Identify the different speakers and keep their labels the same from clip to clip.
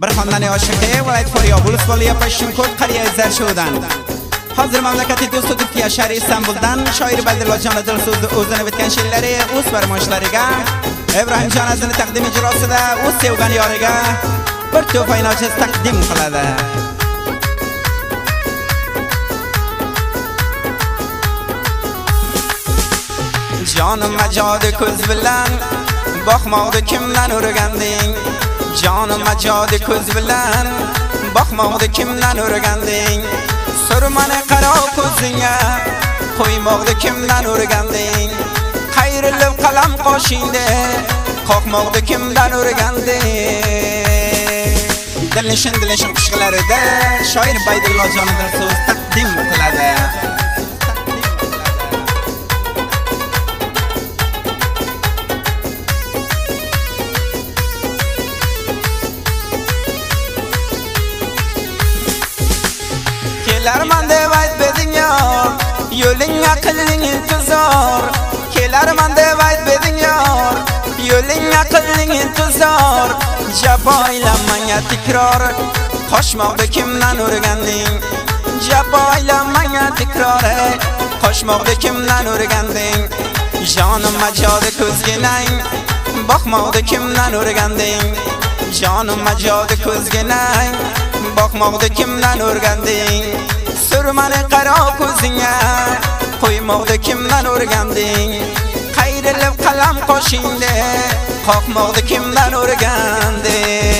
Speaker 1: Bir xonani oshiqi viloyat Faryobul Usmonliya Pashshinkot qariya Zarshudan. Hozir mamlakati do'sti Turkiya shahri Istanbuldan shoir Badillojon Dilso'zni o'zini bitgan she'rlari o'z farmoshlariga Ibrohimjon azini taqdim ijrosida o'z sevgan yoriga bir to'fa inochiz taqdim qiladi. Jonim majodi ko'z bilan boqmoqni kimdan o'rganding? Jonim majodi ko'z bilan boqmoqni kimdan o'rganding? Surmani qaro ko'zingga qo'ymoqni kimdan o'rganding? Qayrilib qalam qoshingda qoqmoqni kimdan o'rganding? Dilnishin qushqalarida shoir Badillojon so'z taqdim qiladi. Kelarman deb aytbeding yor, yo'ling aqlling intizor. Kelarman deb aytbeding yor, yo'ling aqlling intizor. Jafoylamanga takror, qochmoqni kimdan o'rganding? Jafoylamanga takror, qochmoqni kimdan o'rganding? Jonim majodi ko'zginang, boqmoqni kimdan o'rganding? Jonim majodi ko'zginang, boqmoqni kimdan o'rganding? Surmani qaro ko'zingga qo'ymoqni kimdan o'rganding? Qayrilib qalam qoshingda qoqmoqni kimdan o'rganding?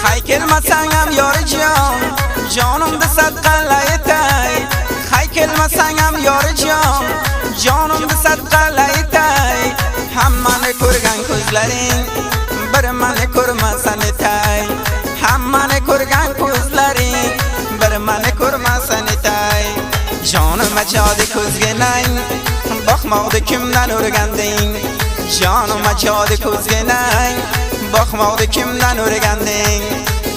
Speaker 1: Hay kelmasang ham yorijon, jonimni sadqalaytay. Hay kelmasang ham yorijon, jonimni sadqalaytay. Hammani ko'rgan ko'zlaring bir meni ko'rmasan etay. Hammani ko'rgan ko'zlaring bir meni ko'rmasan etay. Jonim majodi ko'zginang, boqmoqni kimdan o'rganding? Jonim majodi ko'zginang, boqmoqni kimdan o'rganding?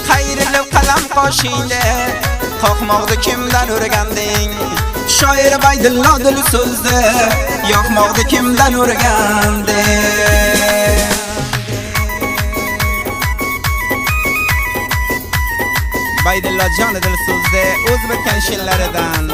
Speaker 1: Qayrilib qalam qoshingda qoqmoqni kimdan o'rganding? Shoir Badillo Dilso'zni yoqmoqni kimdan o'rganding? Badillojon Dilso'zni o'z bitgan she'rlaridan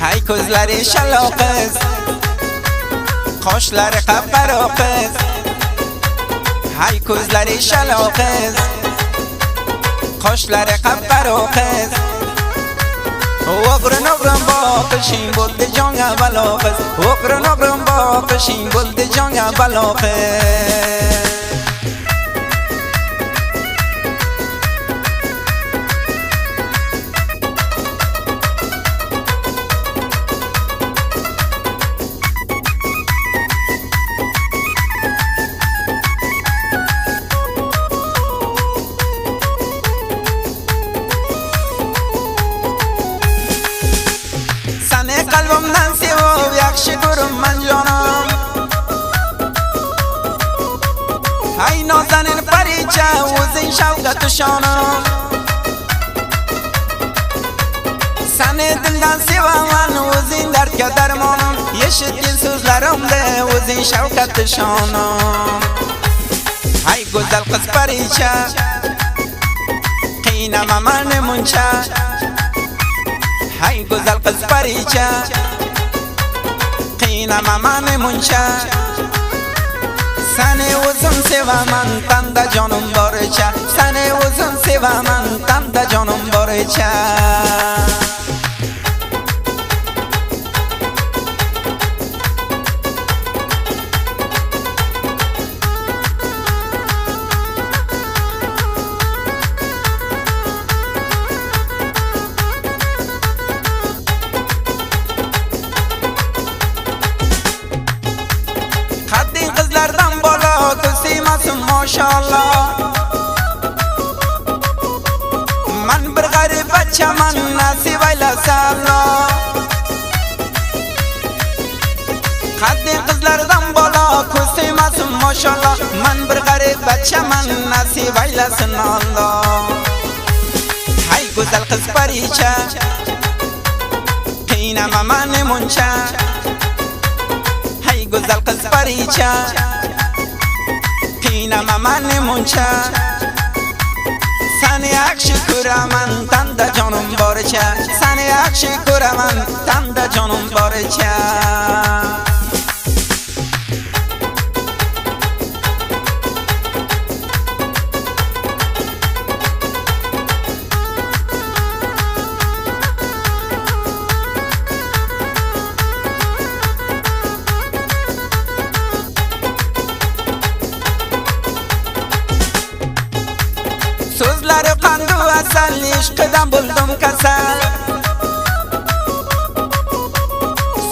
Speaker 1: hay ko'zlari shaloqiz, qoshlari qapqaro qiz. Hay ko'zlari shaloqiz, qoshlari qapqaro qiz. O'g'rin boqishing bo'ldi jonga balo qiz. O'g'rin boqishing bo'ldi jonga balo qiz. Qalbimdan sevib yaxshi ko'raman jonim. Hay nozanin paricha o'zing shafqat shonim. Seni dildan sevaman o'zing dardga darmonim. Eshitgin so'zlarimda o'zing shafqat shonim. Hay go'zal qiz paricha qiynama meni muncha. Hay go'zal qiz paricha qiynama meni muncha. Seni o'zim sevaman tanda jonim boricha. Seni o'zim sevaman tanda jonim boricha. Qizlardan bola ko'z siymasin mashallah. man bir g'arib bachaman nasib aylasalla qaddi qizlardan bola ko'z tegmasin mashallah man bir g'arib bachaman nasib aylasin Alloh hay go'zal qiz paricha qiynama mani muncha hay go'zal qiz paricha qiynama mani muncha seni yaxshi ko'raman tanda jonim boricha seni yaxshi ko'raman tanda jonim boricha so'zlari qandu asal ishqidan bo'ldim kasal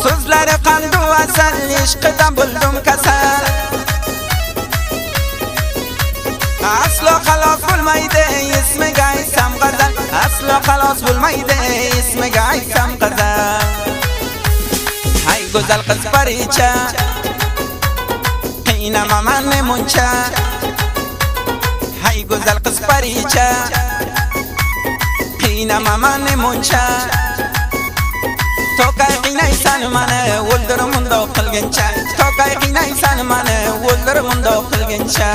Speaker 1: so'zlari qandu asal ishqidan bo'ldim kasal aslo xalos bo'lmaydi ismiga aytsam g'azal aslo xalos bo'lmaydi ismiga aytsam g'azal hay go'zal qiz paricha qiynama mani muncha hay go'zal qiz paricha qiynama mani muncha tokay qiynaysan mani o'ldir mundoq qilguncha tokay qiynaysan mani o'ldir mundoq qilguncha